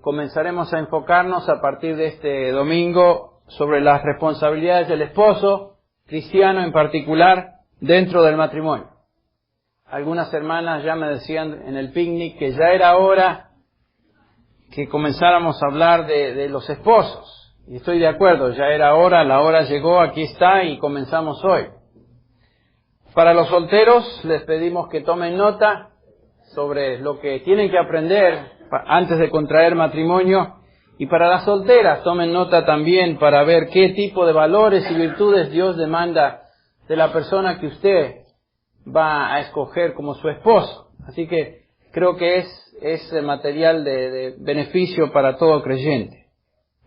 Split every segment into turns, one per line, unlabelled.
comenzaremos a enfocarnos a partir de este domingo sobre las responsabilidades del esposo, cristiano en particular, dentro del matrimonio. Algunas hermanas ya me decían en el picnic que ya era hora que comenzáramos a hablar de los esposos. Y estoy de acuerdo, ya era hora, la hora llegó, aquí está y comenzamos hoy. Para los solteros les pedimos que tomen nota sobre lo que tienen que aprender antes de contraer matrimonio. Y para las solteras tomen nota también para ver qué tipo de valores y virtudes Dios demanda de la persona que usted va a escoger como su esposo. Así que creo que es material de beneficio para todo creyente.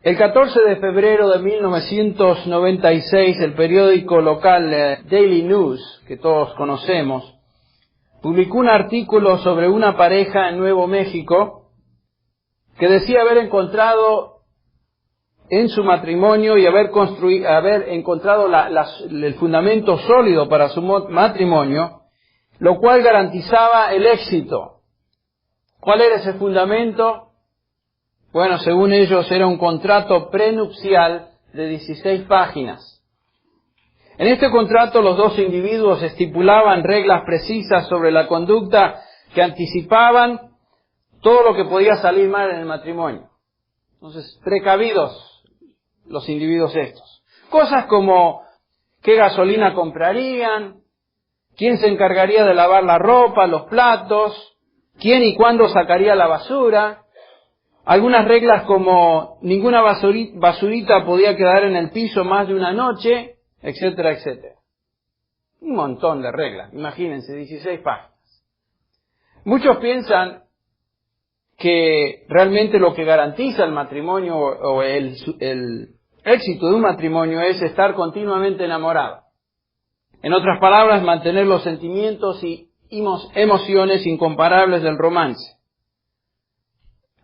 El 14 de febrero de 1996, el periódico local Daily News, que todos conocemos, publicó un artículo sobre una pareja en Nuevo México que decía haber encontrado en su matrimonio y haber encontrado el fundamento sólido para su matrimonio, lo cual garantizaba el éxito. ¿Cuál era ese fundamento? Bueno, según ellos era un contrato prenupcial de 16 páginas. En este contrato los dos individuos estipulaban reglas precisas sobre la conducta que anticipaban todo lo que podía salir mal en el matrimonio. Entonces, precavidos los individuos estos. Cosas como qué gasolina comprarían, quién se encargaría de lavar la ropa, los platos, quién y cuándo sacaría la basura. Algunas reglas como ninguna basurita podía quedar en el piso más de una noche, etcétera, etcétera. Un montón de reglas, imagínense, 16 páginas. Muchos piensan que realmente lo que garantiza el matrimonio o el éxito de un matrimonio es estar continuamente enamorado. En otras palabras, mantener los sentimientos y emociones incomparables del romance.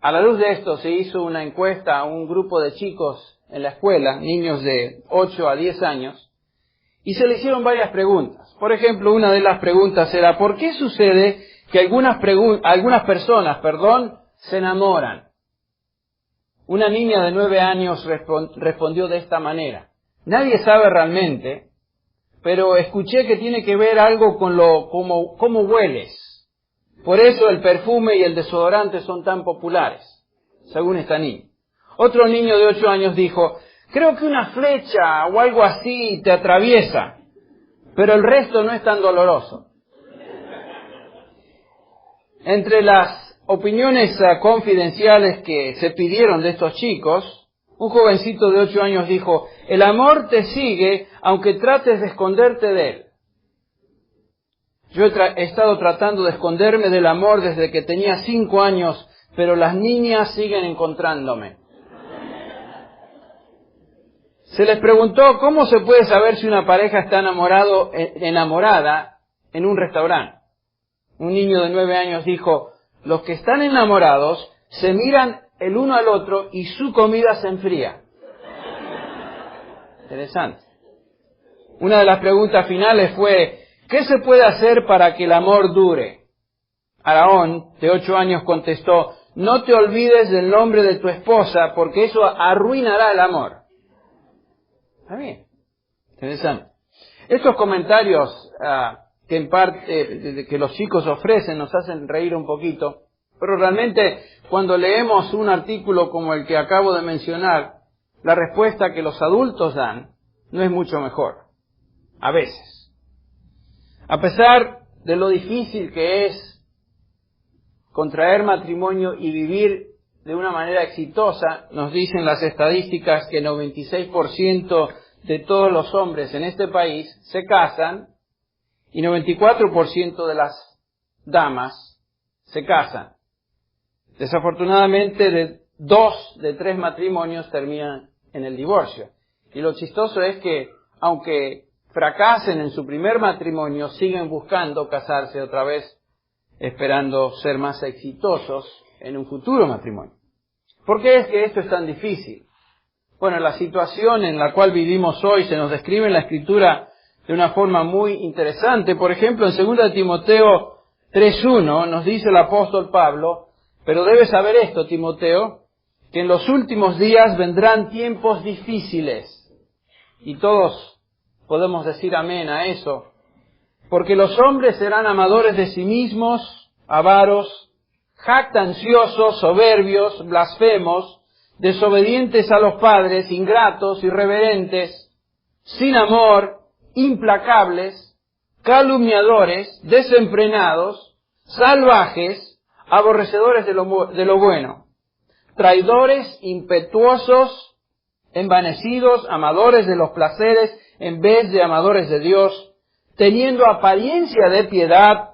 A la luz de esto se hizo una encuesta a un grupo de chicos en la escuela, niños de 8 a 10 años, y se le hicieron varias preguntas. Por ejemplo, una de las preguntas era, ¿por qué sucede que algunas personas se enamoran? Una niña de 9 años respondió de esta manera. Nadie sabe realmente, pero escuché que tiene que ver algo con cómo hueles. Por eso el perfume y el desodorante son tan populares, según esta niña. Otro niño de 8 años dijo, creo que una flecha o algo así te atraviesa, pero el resto no es tan doloroso. Entre las opiniones confidenciales que se pidieron de estos chicos, un jovencito de 8 años dijo, el amor te sigue aunque trates de esconderte de él. Yo he estado tratando de esconderme del amor desde que tenía 5 años, pero las niñas siguen encontrándome. Se les preguntó cómo se puede saber si una pareja está enamorada en un restaurante. Un niño de 9 años dijo, los que están enamorados se miran el uno al otro y su comida se enfría. Interesante. Una de las preguntas finales fue, ¿qué se puede hacer para que el amor dure? Aarón, de 8 años, contestó, no te olvides del nombre de tu esposa porque eso arruinará el amor. Está bien. Interesante. Estos comentarios que en parte que los chicos ofrecen nos hacen reír un poquito, pero realmente cuando leemos un artículo como el que acabo de mencionar, la respuesta que los adultos dan no es mucho mejor. A veces. A pesar de lo difícil que es contraer matrimonio y vivir de una manera exitosa, nos dicen las estadísticas que el 96% de todos los hombres en este país se casan y 94% de las damas se casan. Desafortunadamente, 2 de 3 matrimonios terminan en el divorcio. Y lo chistoso es que, aunque fracasen en su primer matrimonio, siguen buscando casarse otra vez, esperando ser más exitosos en un futuro matrimonio. ¿Por qué es que esto es tan difícil? Bueno, la situación en la cual vivimos hoy se nos describe en la Escritura de una forma muy interesante. Por ejemplo, en 2 Timoteo 3:1 nos dice el apóstol Pablo, pero debes saber esto, Timoteo, que en los últimos días vendrán tiempos difíciles. Y todos podemos decir amén a eso. Porque los hombres serán amadores de sí mismos, avaros, jactanciosos, soberbios, blasfemos, desobedientes a los padres, ingratos, irreverentes, sin amor, implacables, calumniadores, desenfrenados, salvajes, aborrecedores de lo bueno, traidores, impetuosos, envanecidos, amadores de los placeres en vez de amadores de Dios, teniendo apariencia de piedad,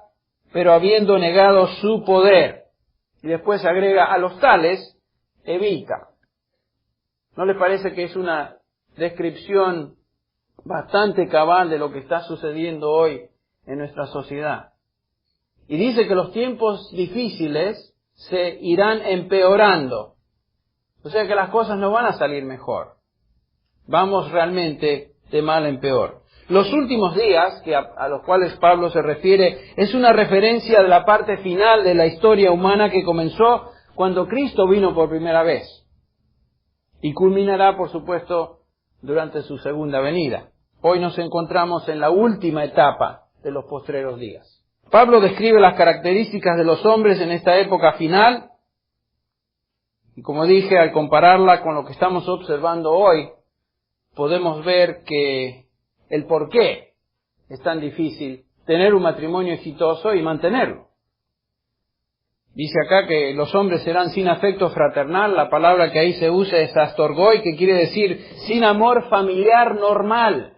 pero habiendo negado su poder. Y después agrega, a los tales, evita. ¿No les parece que es una descripción bastante cabal de lo que está sucediendo hoy en nuestra sociedad? Y dice que los tiempos difíciles se irán empeorando. O sea que las cosas no van a salir mejor. Vamos realmente de mal en peor. Los últimos días, a los cuales Pablo se refiere, es una referencia de la parte final de la historia humana que comenzó cuando Cristo vino por primera vez. Y culminará, por supuesto, durante su segunda venida. Hoy nos encontramos en la última etapa de los postreros días. Pablo describe las características de los hombres en esta época final. Y como dije, al compararla con lo que estamos observando hoy, podemos ver que el por qué es tan difícil tener un matrimonio exitoso y mantenerlo. Dice acá que los hombres serán sin afecto fraternal. La palabra que ahí se usa es astorgoi, que quiere decir sin amor familiar normal.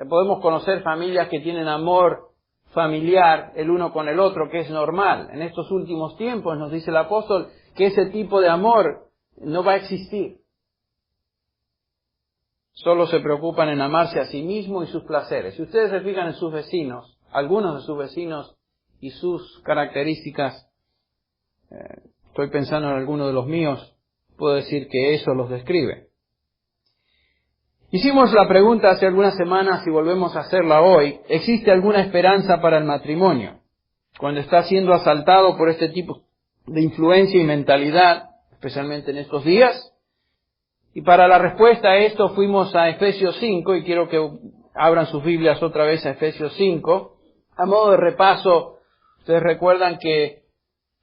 Podemos conocer familias que tienen amor familiar el uno con el otro, que es normal. En estos últimos tiempos nos dice el apóstol que ese tipo de amor no va a existir. Solo se preocupan en amarse a sí mismo y sus placeres. Si ustedes se fijan en sus vecinos, algunos de sus vecinos y sus características, estoy pensando en alguno de los míos, puedo decir que eso los describe. Hicimos la pregunta hace algunas semanas y volvemos a hacerla hoy. ¿Existe alguna esperanza para el matrimonio cuando está siendo asaltado por este tipo de influencia y mentalidad, especialmente en estos días? Y para la respuesta a esto fuimos a Efesios 5, y quiero que abran sus Biblias otra vez a Efesios 5. A modo de repaso, ustedes recuerdan que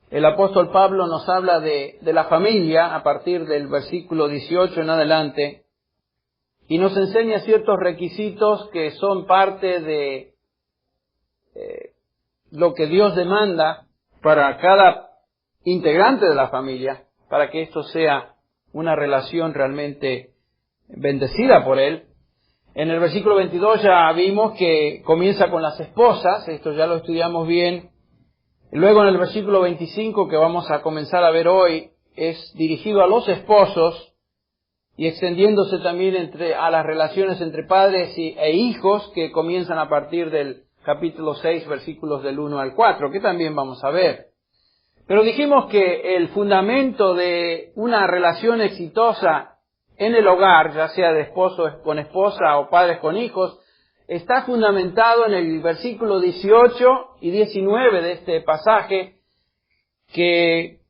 el apóstol Pablo nos habla de la familia a partir del versículo 18 en adelante, y nos enseña ciertos requisitos que son parte de lo que Dios demanda para cada integrante de la familia, para que esto sea una relación realmente bendecida por Él. En el versículo 22 ya vimos que comienza con las esposas, esto ya lo estudiamos bien. Luego en el versículo 25, que vamos a comenzar a ver hoy, es dirigido a los esposos y extendiéndose también a las relaciones entre padres e hijos, que comienzan a partir del capítulo 6, versículos del 1 al 4, que también vamos a ver. Pero dijimos que el fundamento de una relación exitosa en el hogar, ya sea de esposo con esposa o padres con hijos, está fundamentado en el versículo 18 y 19 de este pasaje que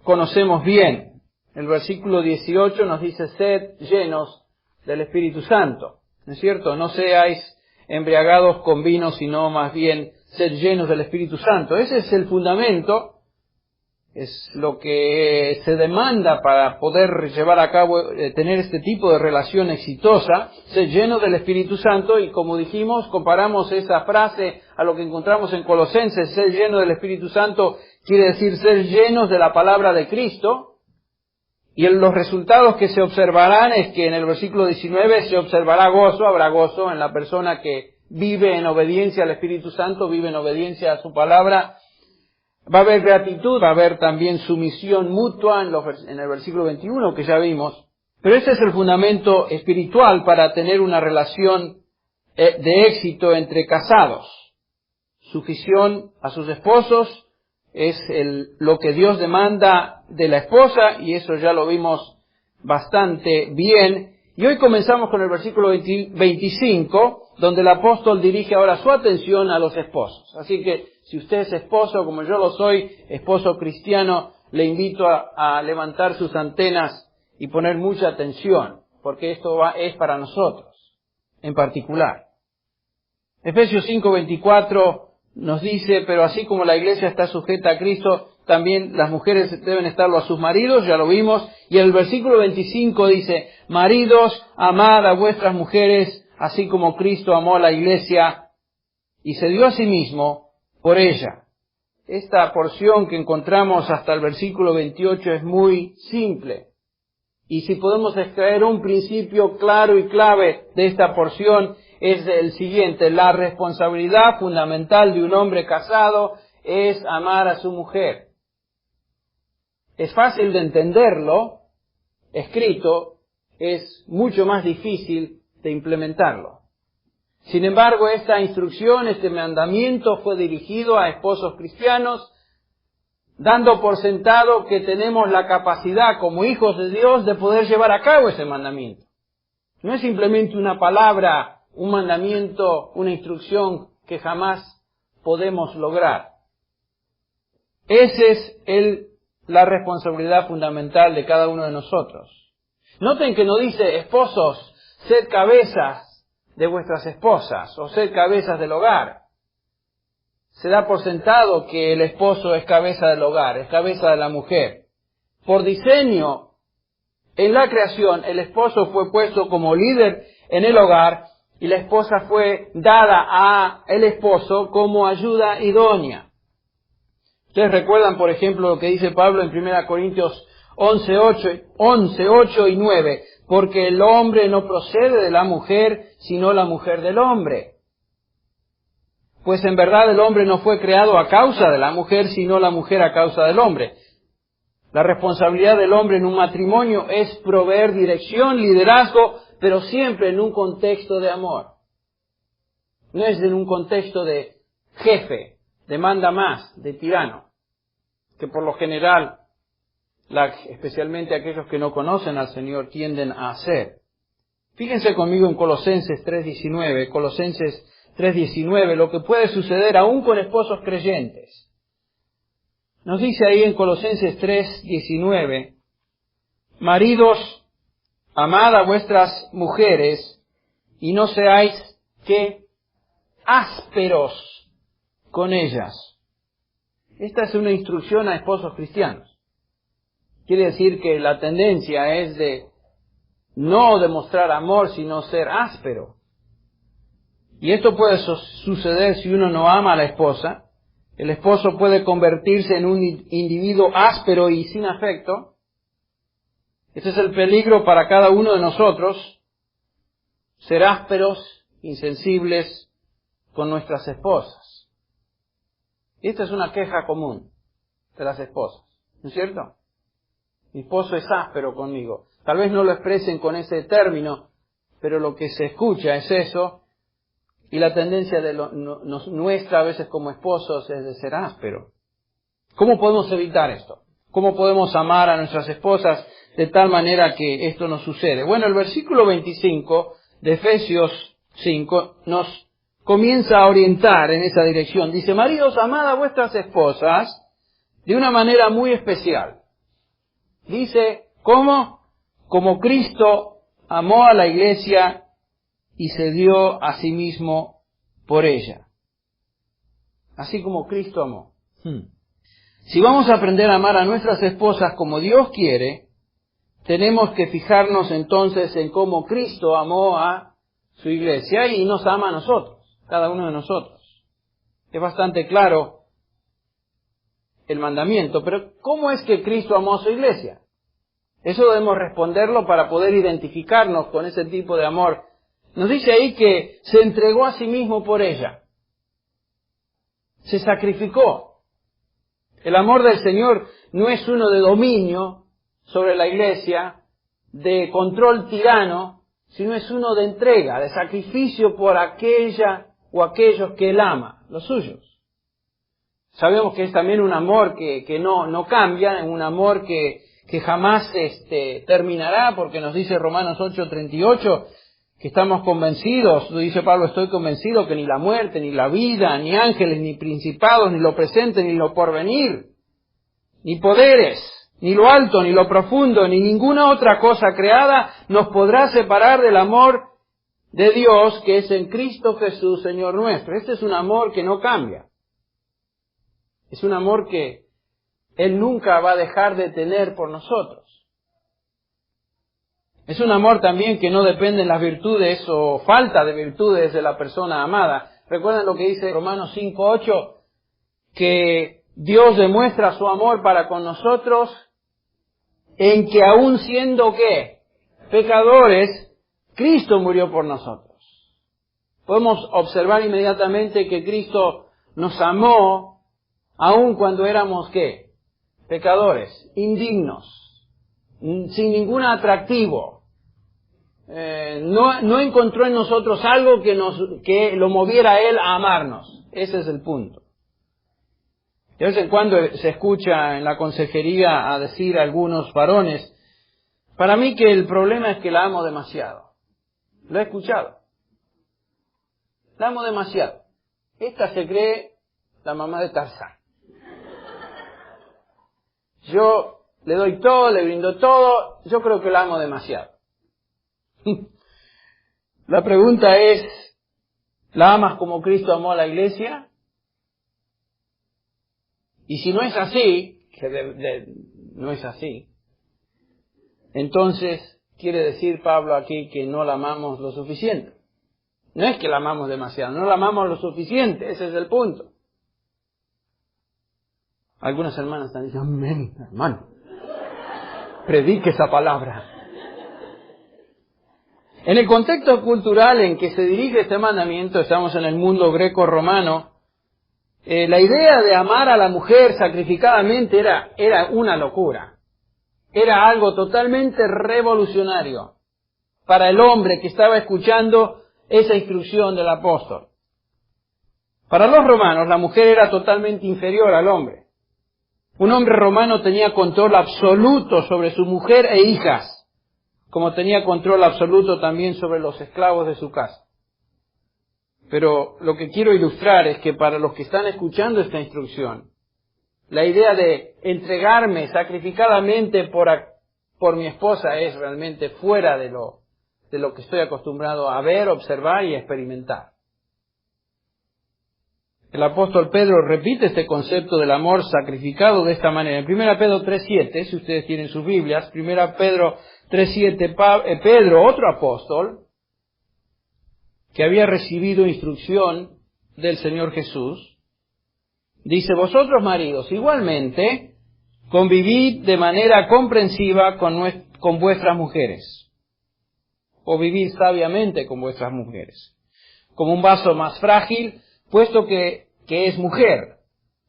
conocemos bien. El versículo 18 nos dice, sed llenos del Espíritu Santo. ¿No es cierto? No seáis embriagados con vino, sino más bien sed llenos del Espíritu Santo. Ese es el fundamento. Es lo que se demanda para poder llevar a cabo, tener este tipo de relación exitosa, ser lleno del Espíritu Santo. Y como dijimos, comparamos esa frase a lo que encontramos en Colosenses. Ser lleno del Espíritu Santo quiere decir ser llenos de la palabra de Cristo. Y los resultados que se observarán es que en el versículo 19 se observará gozo, habrá gozo en la persona que vive en obediencia al Espíritu Santo, vive en obediencia a su palabra. Va a haber gratitud, va a haber también sumisión mutua en el versículo 21 que ya vimos. Pero ese es el fundamento espiritual para tener una relación de éxito entre casados. Sumisión a sus esposos es lo que Dios demanda de la esposa, y eso ya lo vimos bastante bien. Y hoy comenzamos con el versículo 25, donde el apóstol dirige ahora su atención a los esposos. Así que si usted es esposo, como yo lo soy, esposo cristiano, le invito a levantar sus antenas y poner mucha atención, porque esto es para nosotros en particular. Efesios 5:24 nos dice, pero así como la iglesia está sujeta a Cristo, también las mujeres deben estarlo a sus maridos, ya lo vimos. Y el versículo 25 dice, maridos, amad a vuestras mujeres, así como Cristo amó a la iglesia y se dio a sí mismo por ella. Esta porción que encontramos hasta el versículo 28 es muy simple. Y si podemos extraer un principio claro y clave de esta porción, es el siguiente: la responsabilidad fundamental de un hombre casado es amar a su mujer. Es fácil de entenderlo, escrito, es mucho más difícil de implementarlo. Sin embargo, esta instrucción, este mandamiento fue dirigido a esposos cristianos, dando por sentado que tenemos la capacidad como hijos de Dios de poder llevar a cabo ese mandamiento. No es simplemente una palabra, un mandamiento, una instrucción que jamás podemos lograr. Esa es la responsabilidad fundamental de cada uno de nosotros. Noten que no dice, esposos, sed cabezas de vuestras esposas o sed cabezas del hogar. Se da por sentado que el esposo es cabeza del hogar, es cabeza de la mujer. Por diseño, en la creación, el esposo fue puesto como líder en el hogar y la esposa fue dada a el esposo como ayuda idónea. Ustedes recuerdan, por ejemplo, lo que dice Pablo en 1 Corintios 11:8 y 9, porque el hombre no procede de la mujer, sino la mujer del hombre. Pues en verdad el hombre no fue creado a causa de la mujer, sino la mujer a causa del hombre. La responsabilidad del hombre en un matrimonio es proveer dirección, liderazgo, pero siempre en un contexto de amor. No es en un contexto de jefe, de manda más, de tirano, que por lo general, especialmente aquellos que no conocen al Señor, tienden a hacer. Fíjense conmigo en Colosenses 3:19, Colosenses 3:19, lo que puede suceder aún con esposos creyentes. Nos dice ahí en Colosenses 3:19, maridos, amad a vuestras mujeres y no seáis, ¿qué? Ásperos con ellas. Esta es una instrucción a esposos cristianos. Quiere decir que la tendencia es de no demostrar amor, sino ser áspero. Y esto puede suceder si uno no ama a la esposa. El esposo puede convertirse en un individuo áspero y sin afecto. Este es el peligro para cada uno de nosotros, ser ásperos, insensibles con nuestras esposas. Y esta es una queja común de las esposas, ¿no es cierto? Mi esposo es áspero conmigo. Tal vez no lo expresen con ese término, pero lo que se escucha es eso. Y la tendencia nuestra a veces como esposos es de ser áspero. ¿Cómo podemos evitar esto? ¿Cómo podemos amar a nuestras esposas de tal manera que esto no sucede? Bueno, el versículo 25 de Efesios 5 nos comienza a orientar en esa dirección. Dice, maridos, amad a vuestras esposas de una manera muy especial. Dice, ¿cómo? Como Cristo amó a la iglesia y se dio a sí mismo por ella. Así como Cristo amó. Si vamos a aprender a amar a nuestras esposas como Dios quiere, tenemos que fijarnos entonces en cómo Cristo amó a su iglesia y nos ama a nosotros, cada uno de nosotros. Es bastante claro el mandamiento, pero ¿cómo es que Cristo amó a su iglesia? Eso debemos responderlo para poder identificarnos con ese tipo de amor. Nos dice ahí que se entregó a sí mismo por ella. Se sacrificó. El amor del Señor no es uno de dominio sobre la iglesia, de control tirano, sino es uno de entrega, de sacrificio por aquella o aquellos que Él ama, los suyos. Sabemos que es también un amor que no cambia, un amor que jamás terminará, porque nos dice Romanos 8:38, que estamos convencidos, dice Pablo, estoy convencido que ni la muerte, ni la vida, ni ángeles, ni principados, ni lo presente, ni lo porvenir, ni poderes, ni lo alto, ni lo profundo, ni ninguna otra cosa creada nos podrá separar del amor de Dios que es en Cristo Jesús, Señor nuestro. Este es un amor que no cambia. Es un amor que Él nunca va a dejar de tener por nosotros. Es un amor también que no depende de las virtudes o falta de virtudes de la persona amada. ¿Recuerdan lo que dice Romanos 5:8? Que Dios demuestra su amor para con nosotros en que aun siendo ¿qué? Pecadores, Cristo murió por nosotros. Podemos observar inmediatamente que Cristo nos amó aun cuando éramos ¿qué? Pecadores, indignos, sin ningún atractivo. No encontró en nosotros algo que lo moviera a Él a amarnos. Ese es el punto. De vez en cuando se escucha en la consejería a decir a algunos varones, para mí que el problema es que la amo demasiado. Lo he escuchado. La amo demasiado. Esta se cree la mamá de Tarzán. Yo le doy todo, le brindo todo, yo creo que la amo demasiado. La pregunta es, ¿la amas como Cristo amó a la iglesia? Y si no es así, que no es así, entonces quiere decir Pablo aquí que no la amamos lo suficiente. No es que la amamos demasiado, no la amamos lo suficiente, ese es el punto. Algunas hermanas están diciendo, amén, hermano, predique esa palabra. En el contexto cultural en que se dirige este mandamiento, estamos en el mundo greco-romano, la idea de amar a la mujer sacrificadamente era una locura. Era algo totalmente revolucionario para el hombre que estaba escuchando esa instrucción del apóstol. Para los romanos, la mujer era totalmente inferior al hombre. Un hombre romano tenía control absoluto sobre su mujer e hijas, como tenía control absoluto también sobre los esclavos de su casa. Pero lo que quiero ilustrar es que para los que están escuchando esta instrucción, la idea de entregarme sacrificadamente por mi esposa es realmente fuera de lo que estoy acostumbrado a ver, observar y experimentar. El apóstol Pedro repite este concepto del amor sacrificado de esta manera. En 1 Pedro 3:7, si ustedes tienen sus Biblias, 1 Pedro 3:7, Pedro, otro apóstol, que había recibido instrucción del Señor Jesús, dice, vosotros maridos, igualmente, convivid de manera comprensiva con vuestras mujeres, o vivid sabiamente con vuestras mujeres, como un vaso más frágil, puesto que es mujer,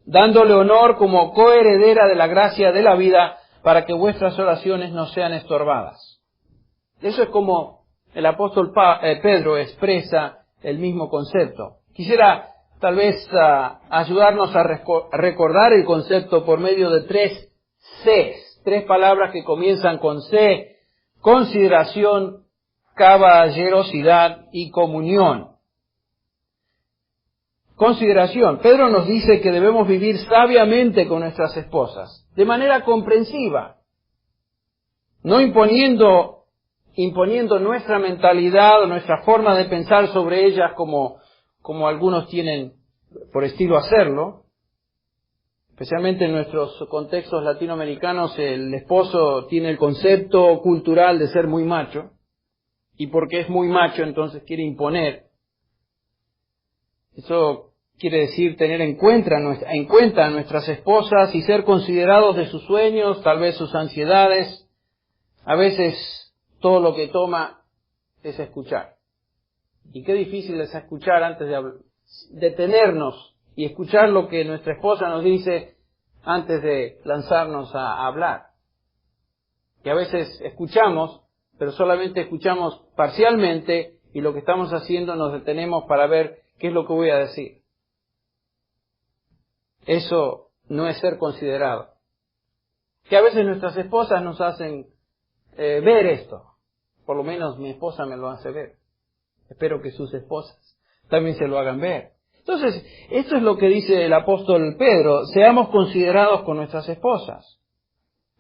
dándole honor como coheredera de la gracia de la vida, para que vuestras oraciones no sean estorbadas. Eso es como el apóstol Pedro expresa el mismo concepto. Quisiera tal vez ayudarnos a recordar el concepto por medio de 3 Cs, 3 palabras que comienzan con C: consideración, caballerosidad y comunión. Consideración. Pedro nos dice que debemos vivir sabiamente con nuestras esposas, de manera comprensiva, no imponiendo nuestra mentalidad o nuestra forma de pensar sobre ellas como algunos tienen por estilo hacerlo. Especialmente en nuestros contextos latinoamericanos, el esposo tiene el concepto cultural de ser muy macho, y porque es muy macho entonces quiere imponer. Eso quiere decir tener en cuenta a nuestras esposas y ser considerados de sus sueños, tal vez sus ansiedades. A veces todo lo que toma es escuchar. Y qué difícil es escuchar antes de detenernos y escuchar lo que nuestra esposa nos dice antes de lanzarnos a hablar. Y a veces escuchamos, pero solamente escuchamos parcialmente, y lo que estamos haciendo nos detenemos para ver qué es lo que voy a decir. Eso no es ser considerado. Que a veces nuestras esposas nos hacen ver esto. Por lo menos mi esposa me lo hace ver. Espero que sus esposas también se lo hagan ver. Entonces, esto es lo que dice el apóstol Pedro, seamos considerados con nuestras esposas.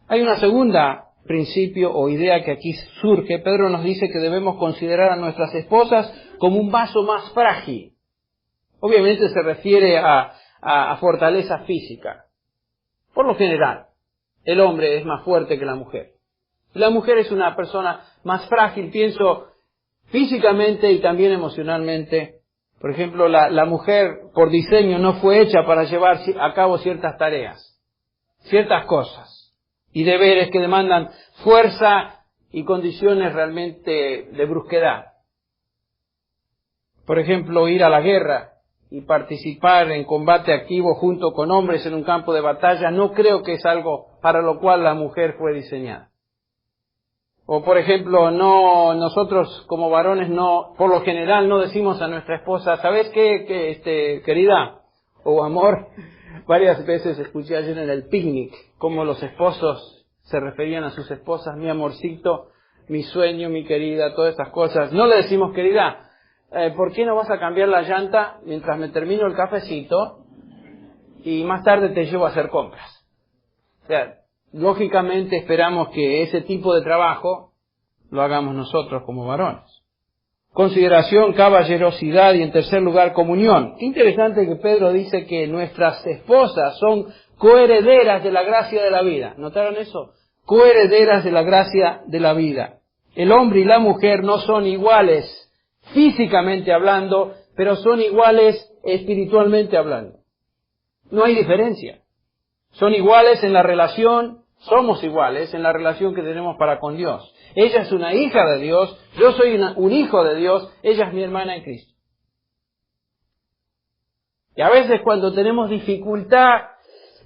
Hay una segunda principio o idea que aquí surge. Pedro nos dice que debemos considerar a nuestras esposas como un vaso más frágil. Obviamente se refiere a fortaleza física. Por lo general, el hombre es más fuerte que la mujer. La mujer es una persona más frágil, pienso, físicamente y también emocionalmente. Por ejemplo, la mujer por diseño no fue hecha para llevar a cabo ciertas tareas, ciertas cosas y deberes que demandan fuerza y condiciones realmente de brusquedad. Por ejemplo, ir a la guerra y participar en combate activo junto con hombres en un campo de batalla, no creo que es algo para lo cual la mujer fue diseñada. O por ejemplo, nosotros como varones por lo general no decimos a nuestra esposa, ¿sabes qué, querida? O amor. Varias veces escuché ayer en el picnic cómo los esposos se referían a sus esposas, mi amorcito, mi sueño, mi querida, todas estas cosas. No le decimos querida, ¿por qué no vas a cambiar la llanta mientras me termino el cafecito y más tarde te llevo a hacer compras? O sea, lógicamente esperamos que ese tipo de trabajo lo hagamos nosotros como varones. Consideración, caballerosidad y en tercer lugar comunión. Qué interesante que Pedro dice que nuestras esposas son coherederas de la gracia de la vida. ¿Notaron eso? Coherederas de la gracia de la vida. El hombre y la mujer no son iguales físicamente hablando, pero son iguales espiritualmente hablando. No hay diferencia. Son iguales en la relación, somos iguales en la relación que tenemos para con Dios. Ella es una hija de Dios, yo soy un hijo de Dios, ella es mi hermana en Cristo. Y a veces cuando tenemos dificultad,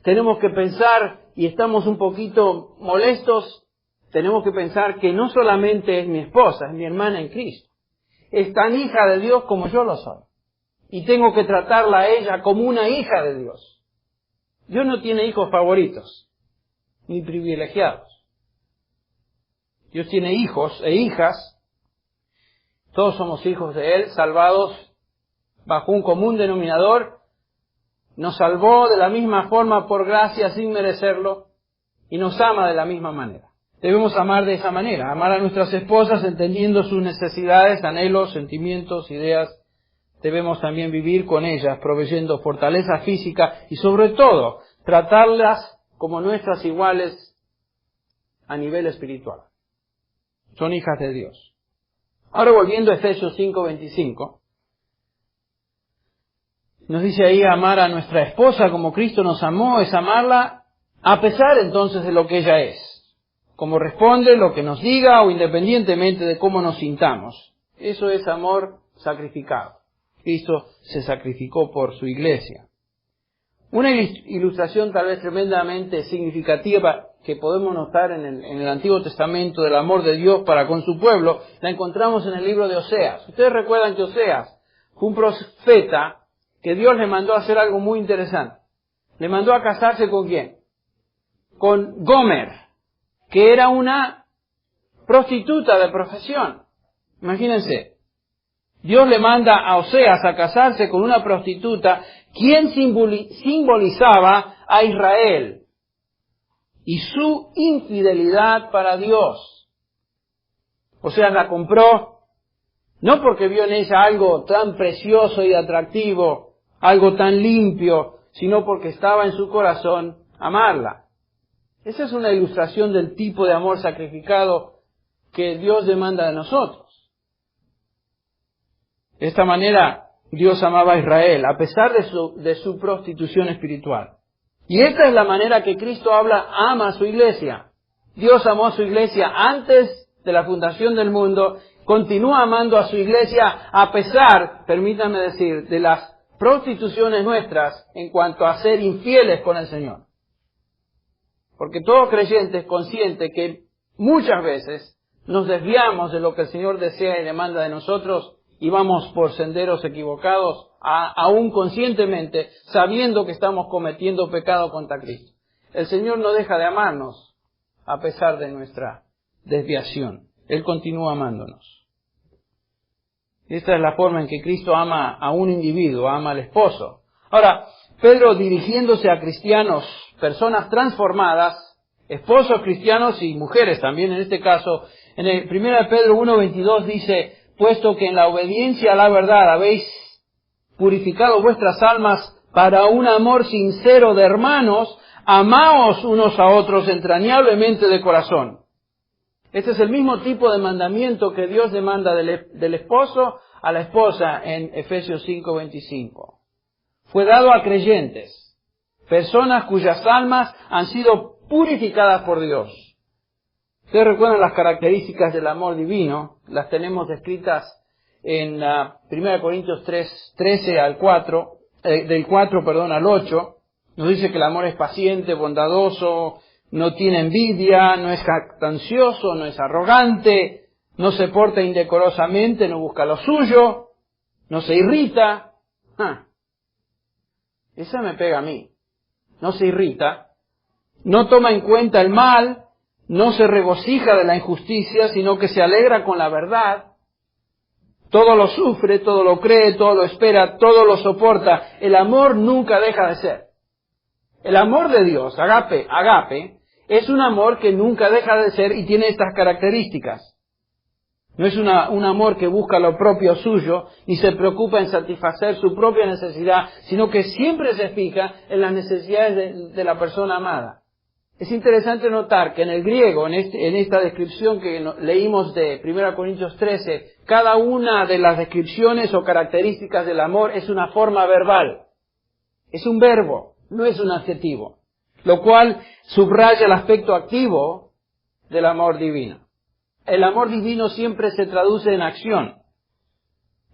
tenemos que pensar y estamos un poquito molestos, tenemos que pensar que no solamente es mi esposa, es mi hermana en Cristo. Es tan hija de Dios como yo lo soy. Y tengo que tratarla a ella como una hija de Dios. Dios no tiene hijos favoritos, ni privilegiados. Dios tiene hijos e hijas. Todos somos hijos de Él, salvados bajo un común denominador. Nos salvó de la misma forma por gracia sin merecerlo y nos ama de la misma manera. Debemos amar de esa manera, amar a nuestras esposas entendiendo sus necesidades, anhelos, sentimientos, ideas. Debemos también vivir con ellas, proveyendo fortaleza física y sobre todo tratarlas como nuestras iguales a nivel espiritual. Son hijas de Dios. Ahora volviendo a Efesios 5:25, nos dice ahí amar a nuestra esposa como Cristo nos amó, es amarla a pesar entonces de lo que ella es, como responde, lo que nos diga o independientemente de cómo nos sintamos. Eso es amor sacrificado. Cristo se sacrificó por su iglesia. Una ilustración tal vez tremendamente significativa que podemos notar en el Antiguo Testamento del amor de Dios para con su pueblo, la encontramos en el libro de Oseas. Ustedes recuerdan que Oseas fue un profeta que Dios le mandó a hacer algo muy interesante. Le mandó a casarse ¿con quién? Con Gomer, que era una prostituta de profesión. Imagínense. Dios le manda a Oseas a casarse con una prostituta, quien simbolizaba a Israel y su infidelidad para Dios. Oseas la compró, no porque vio en ella algo tan precioso y atractivo, algo tan limpio, sino porque estaba en su corazón amarla. Esa es una ilustración del tipo de amor sacrificado que Dios demanda de nosotros. De esta manera, Dios amaba a Israel, a pesar de su prostitución espiritual. Y esta es la manera que Cristo ama a su iglesia. Dios amó a su iglesia antes de la fundación del mundo, continúa amando a su iglesia a pesar, permítanme decir, de las prostituciones nuestras en cuanto a ser infieles con el Señor. Porque todo creyente es consciente que muchas veces nos desviamos de lo que el Señor desea y demanda de nosotros y vamos por senderos equivocados, aún conscientemente, sabiendo que estamos cometiendo pecado contra Cristo. El Señor no deja de amarnos a pesar de nuestra desviación. Él continúa amándonos. Esta es la forma en que Cristo ama a un individuo, ama al esposo. Ahora, Pedro, dirigiéndose a cristianos, personas transformadas, esposos cristianos y mujeres también en este caso, en el 1 Pedro 1:22 dice, puesto que en la obediencia a la verdad habéis purificado vuestras almas para un amor sincero de hermanos, amaos unos a otros entrañablemente de corazón. Este es el mismo tipo de mandamiento que Dios demanda del esposo a la esposa en Efesios 5:25. Fue dado a creyentes, personas cuyas almas han sido purificadas por Dios. Ustedes recuerdan las características del amor divino, las tenemos descritas en 1 Corintios 13 al 4, del 4 al 8. Nos dice que el amor es paciente, bondadoso, no tiene envidia, no es jactancioso, no es arrogante, no se porta indecorosamente, no busca lo suyo, no se irrita. Esa me pega a mí. No se irrita, no toma en cuenta el mal, no se regocija de la injusticia, sino que se alegra con la verdad. Todo lo sufre, todo lo cree, todo lo espera, todo lo soporta. El amor nunca deja de ser. El amor de Dios, agape, es un amor que nunca deja de ser y tiene estas características. No es un amor que busca lo propio suyo ni se preocupa en satisfacer su propia necesidad, sino que siempre se fija en las necesidades de la persona amada. Es interesante notar que en el griego, en esta descripción que leímos de 1 Corintios 13, cada una de las descripciones o características del amor es una forma verbal. Es un verbo, no es un adjetivo, lo cual subraya el aspecto activo del amor divino. El amor divino siempre se traduce en acción.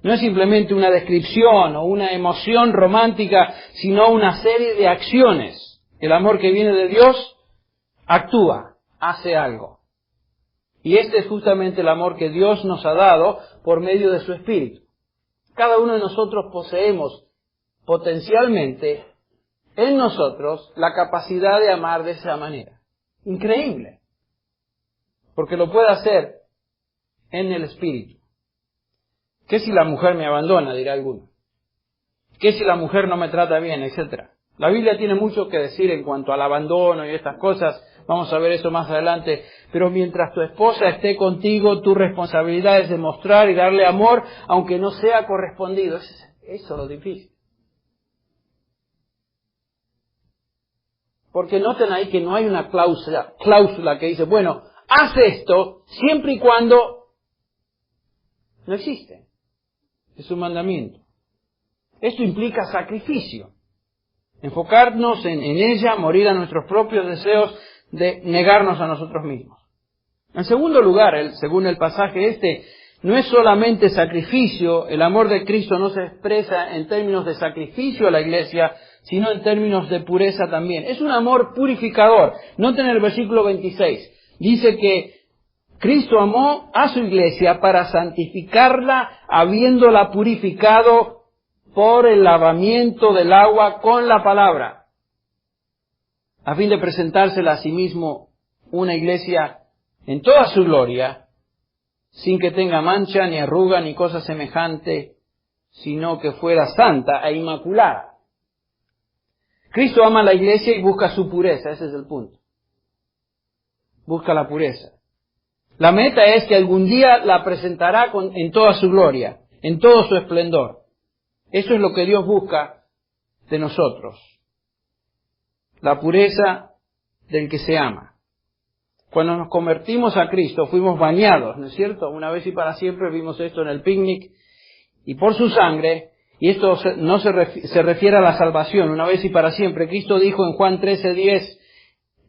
No es simplemente una descripción o una emoción romántica, sino una serie de acciones. El amor que viene de Dios actúa, hace algo. Y este es justamente el amor que Dios nos ha dado por medio de su Espíritu. Cada uno de nosotros poseemos potencialmente en nosotros la capacidad de amar de esa manera. Increíble. Porque lo puede hacer en el Espíritu. ¿Qué si la mujer me abandona?, dirá alguno. ¿Qué si la mujer no me trata bien?, etcétera. La Biblia tiene mucho que decir en cuanto al abandono y estas cosas. Vamos a ver eso más adelante. Pero mientras tu esposa esté contigo, tu responsabilidad es demostrar y darle amor, aunque no sea correspondido. Eso es lo difícil. Porque noten ahí que no hay una cláusula que dice, bueno, haz esto siempre y cuando... No existe. Es un mandamiento. Esto implica sacrificio. Enfocarnos en ella, morir a nuestros propios deseos, de negarnos a nosotros mismos. En segundo lugar, según el pasaje no es solamente sacrificio, el amor de Cristo no se expresa en términos de sacrificio a la iglesia, sino en términos de pureza también. Es un amor purificador. Noten el versículo 26. Dice que Cristo amó a su iglesia para santificarla, habiéndola purificado por el lavamiento del agua con la palabra, a fin de presentársela a sí mismo una iglesia en toda su gloria, sin que tenga mancha, ni arruga, ni cosa semejante, sino que fuera santa e inmaculada. Cristo ama a la iglesia y busca su pureza, ese es el punto. Busca la pureza. La meta es que algún día la presentará en toda su gloria, en todo su esplendor. Eso es lo que Dios busca de nosotros. La pureza del que se ama. Cuando nos convertimos a Cristo, fuimos bañados, ¿no es cierto? Una vez y para siempre vimos esto en el picnic. Y por su sangre, y esto no se refiere a la salvación, una vez y para siempre. Cristo dijo en Juan 13:10,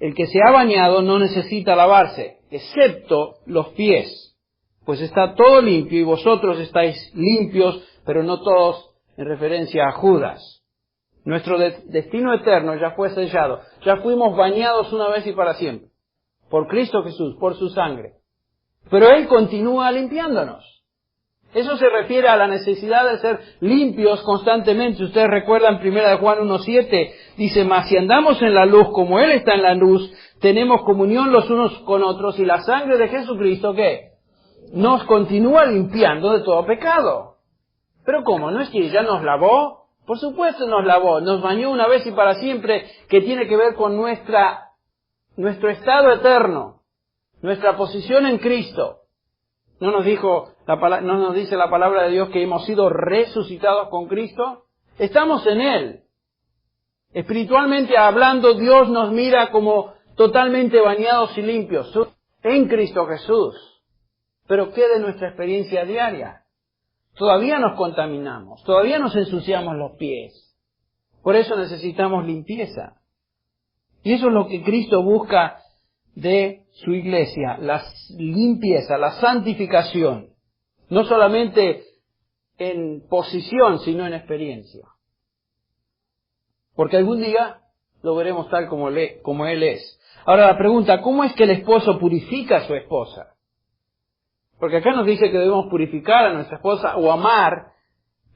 el que se ha bañado no necesita lavarse, excepto los pies, pues está todo limpio y vosotros estáis limpios, pero no todos, en referencia a Judas. Nuestro destino eterno ya fue sellado, ya fuimos bañados una vez y para siempre, por Cristo Jesús, por su sangre. Pero Él continúa limpiándonos. Eso se refiere a la necesidad de ser limpios constantemente. Ustedes recuerdan 1 Juan 1:7, dice, mas si andamos en la luz como Él está en la luz, tenemos comunión los unos con otros y la sangre de Jesucristo, ¿qué? Nos continúa limpiando de todo pecado. ¿Pero cómo? ¿No es que ya nos lavó? Por supuesto nos lavó, nos bañó una vez y para siempre, que tiene que ver con nuestro estado eterno, nuestra posición en Cristo. ¿No nos dice la palabra de Dios que hemos sido resucitados con Cristo? Estamos en Él. Espiritualmente hablando, Dios nos mira como totalmente bañados y limpios en Cristo Jesús. Pero ¿qué de nuestra experiencia diaria? Todavía nos contaminamos, todavía nos ensuciamos los pies. Por eso necesitamos limpieza. Y eso es lo que Cristo busca de su iglesia, la limpieza, la santificación. No solamente en posición, sino en experiencia. Porque algún día lo veremos tal como Él es. Ahora la pregunta, ¿cómo es que el esposo purifica a su esposa? Porque acá nos dice que debemos purificar a nuestra esposa o amar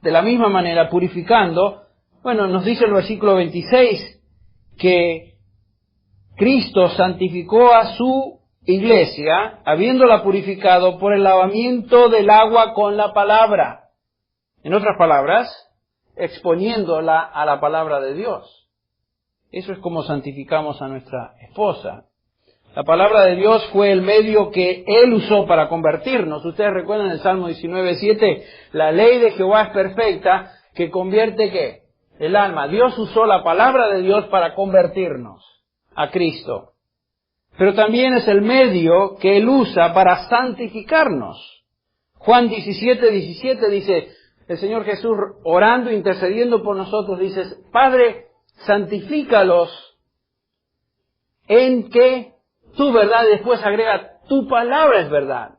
de la misma manera, purificando. Bueno, nos dice el versículo 26 que Cristo santificó a su iglesia, habiéndola purificado por el lavamiento del agua con la palabra. En otras palabras, exponiéndola a la palabra de Dios. Eso es como santificamos a nuestra esposa. La palabra de Dios fue el medio que Él usó para convertirnos. Ustedes recuerdan el Salmo 19:7, la ley de Jehová es perfecta, que convierte ¿qué? El alma. Dios usó la palabra de Dios para convertirnos a Cristo. Pero también es el medio que Él usa para santificarnos. Juan 17:17 dice, el Señor Jesús orando, intercediendo por nosotros, dice, Padre, santifícalos en que tu verdad, y después agrega, tu palabra es verdad.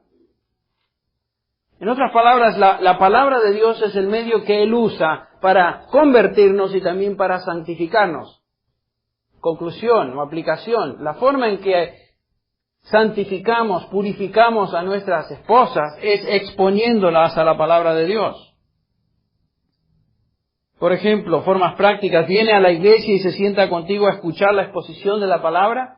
En otras palabras, la palabra de Dios es el medio que Él usa para convertirnos y también para santificarnos. Conclusión o aplicación, la forma en que santificamos, purificamos a nuestras esposas es exponiéndolas a la palabra de Dios. Por ejemplo, formas prácticas, viene a la iglesia y se sienta contigo a escuchar la exposición de la palabra.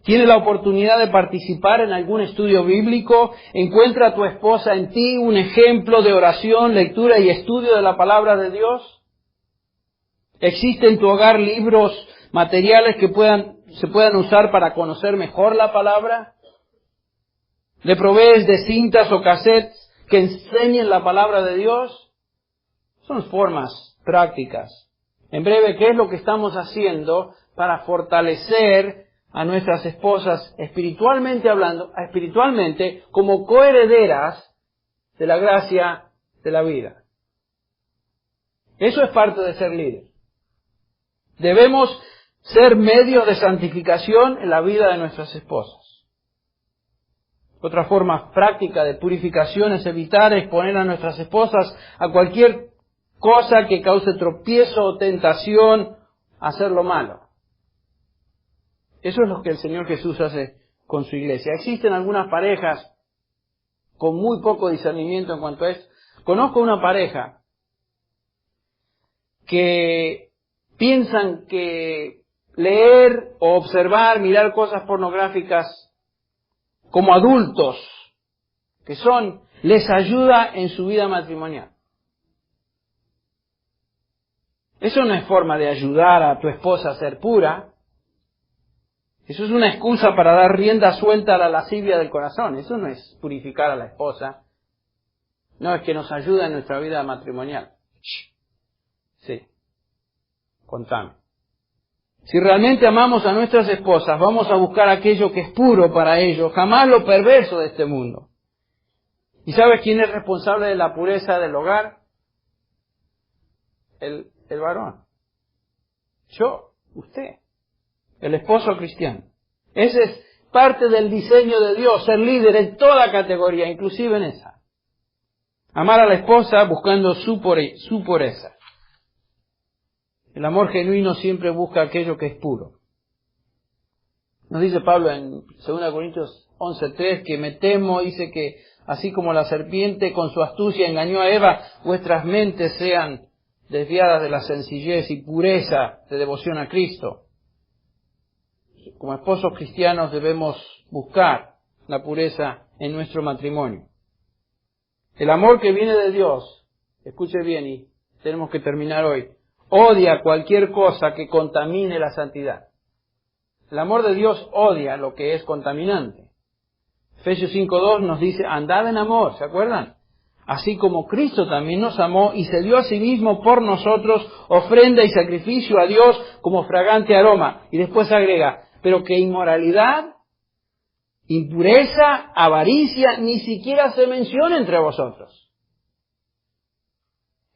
¿Tiene la oportunidad de participar en algún estudio bíblico? ¿Encuentra a tu esposa en ti un ejemplo de oración, lectura y estudio de la palabra de Dios? ¿Existen en tu hogar libros, materiales que se puedan usar para conocer mejor la palabra? ¿Le provees de cintas o cassettes que enseñen la palabra de Dios? Son formas prácticas. En breve, ¿qué es lo que estamos haciendo para fortalecer a nuestras esposas espiritualmente hablando, como coherederas de la gracia de la vida? Eso es parte de ser líder. Debemos ser medios de santificación en la vida de nuestras esposas. Otra forma práctica de purificación es evitar exponer a nuestras esposas a cualquier cosa que cause tropiezo o tentación a hacer lo malo. Eso es lo que el Señor Jesús hace con su iglesia. Existen algunas parejas con muy poco discernimiento en cuanto a esto. Conozco una pareja que piensan que leer o observar, mirar cosas pornográficas como adultos que son, les ayuda en su vida matrimonial. Eso no es forma de ayudar a tu esposa a ser pura. Eso es una excusa para dar rienda suelta a la lascivia del corazón. Eso no es purificar a la esposa. No, es que nos ayuda en nuestra vida matrimonial. Sí. Contame. Si realmente amamos a nuestras esposas, vamos a buscar aquello que es puro para ellos, jamás lo perverso de este mundo. ¿Y sabes quién es responsable de la pureza del hogar? El varón. Yo, usted. El esposo cristiano. Ese es parte del diseño de Dios, ser líder en toda categoría, inclusive en esa. Amar a la esposa buscando su pureza. El amor genuino siempre busca aquello que es puro. Nos dice Pablo en 2 Corintios 11:3 que me temo, dice que así como la serpiente con su astucia engañó a Eva, vuestras mentes sean desviadas de la sencillez y pureza de devoción a Cristo. Como esposos cristianos debemos buscar la pureza en nuestro matrimonio. El amor que viene de Dios escuche bien y tenemos que terminar hoy, odia cualquier cosa que contamine la santidad. El amor de Dios odia lo que es contaminante. Efesios 5:2 nos dice, andad en amor, ¿se acuerdan? Así como Cristo también nos amó y se dio a sí mismo por nosotros ofrenda y sacrificio a Dios como fragante aroma. Y después agrega, pero que inmoralidad, impureza, avaricia, ni siquiera se menciona entre vosotros.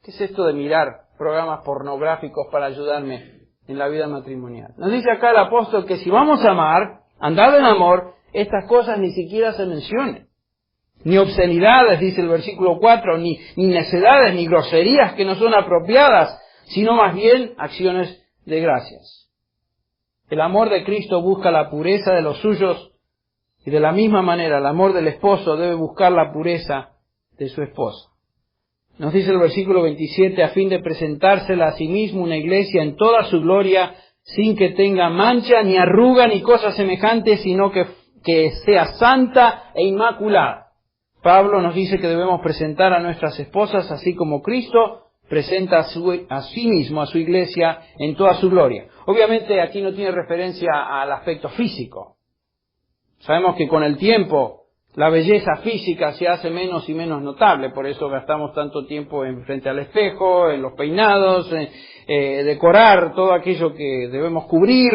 ¿Qué es esto de mirar programas pornográficos para ayudarme en la vida matrimonial? Nos dice acá el apóstol que si vamos a amar, andar en amor, estas cosas ni siquiera se mencionen. Ni obscenidades, dice el versículo 4, ni necedades, ni groserías que no son apropiadas, sino más bien acciones de gracias. El amor de Cristo busca la pureza de los suyos y de la misma manera el amor del esposo debe buscar la pureza de su esposa. Nos dice el versículo 27, a fin de presentársela a sí mismo una iglesia en toda su gloria, sin que tenga mancha, ni arruga, ni cosa semejante, sino que sea santa e inmaculada. Pablo nos dice que debemos presentar a nuestras esposas así como Cristo presenta a sí mismo, a su iglesia, en toda su gloria. Obviamente aquí no tiene referencia al aspecto físico. Sabemos que con el tiempo la belleza física se hace menos y menos notable, por eso gastamos tanto tiempo frente al espejo, en los peinados, decorar todo aquello que debemos cubrir,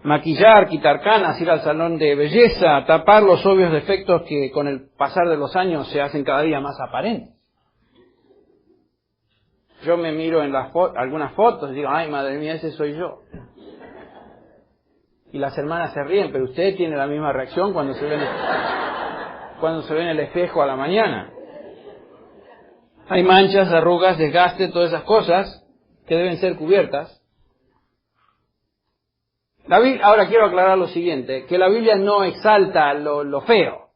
maquillar, quitar canas, ir al salón de belleza, tapar los obvios defectos que con el pasar de los años se hacen cada día más aparentes. Yo me miro en algunas fotos y digo, ay, madre mía, ese soy yo. Y las hermanas se ríen, pero usted tiene la misma reacción cuando se ve en el espejo a la mañana. Hay manchas, arrugas, desgaste, todas esas cosas que deben ser cubiertas. Ahora quiero aclarar lo siguiente, que la Biblia no exalta lo feo.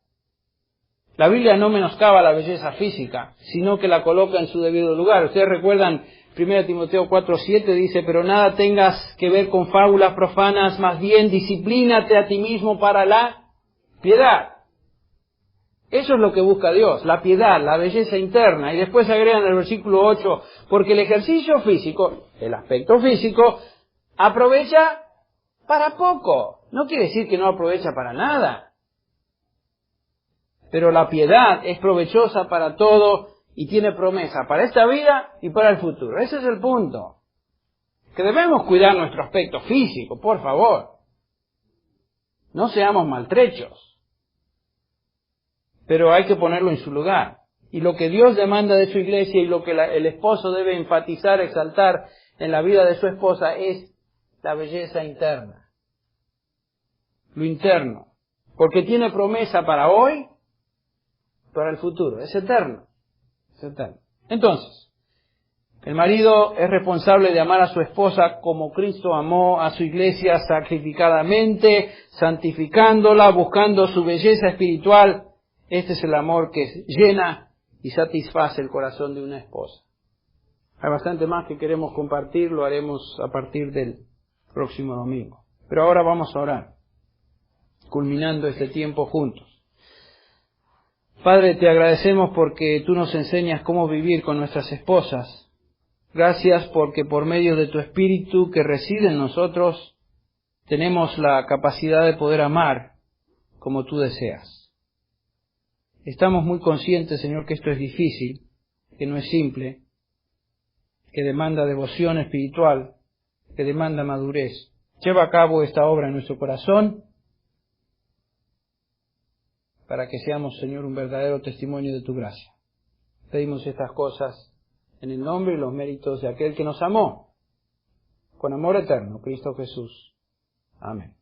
La Biblia no menoscaba la belleza física, sino que la coloca en su debido lugar. Ustedes recuerdan, 1 Timoteo 4:7 dice, pero nada tengas que ver con fábulas profanas, más bien disciplínate a ti mismo para la piedad. Eso es lo que busca Dios, la piedad, la belleza interna. Y después agrega en el versículo 8, porque el ejercicio físico, el aspecto físico, aprovecha para poco. No quiere decir que no aprovecha para nada. Pero la piedad es provechosa para todo y tiene promesa para esta vida y para el futuro. Ese es el punto. Que debemos cuidar nuestro aspecto físico, por favor. No seamos maltrechos. Pero hay que ponerlo en su lugar. Y lo que Dios demanda de su iglesia y lo que el esposo debe enfatizar, exaltar en la vida de su esposa es la belleza interna. Lo interno. Porque tiene promesa para hoy, para el futuro. Es eterno. Es eterno. Entonces, el marido es responsable de amar a su esposa como Cristo amó a su iglesia sacrificadamente, santificándola, buscando su belleza espiritual. Este es el amor que llena y satisface el corazón de una esposa. Hay bastante más que queremos compartir, lo haremos a partir del próximo domingo. Pero ahora vamos a orar, culminando este tiempo juntos. Padre, te agradecemos porque tú nos enseñas cómo vivir con nuestras esposas. Gracias porque por medio de tu Espíritu que reside en nosotros, tenemos la capacidad de poder amar como tú deseas. Estamos muy conscientes, Señor, que esto es difícil, que no es simple, que demanda devoción espiritual, que demanda madurez. Lleva a cabo esta obra en nuestro corazón para que seamos, Señor, un verdadero testimonio de tu gracia. Pedimos estas cosas en el nombre y los méritos de aquel que nos amó con amor eterno, Cristo Jesús. Amén.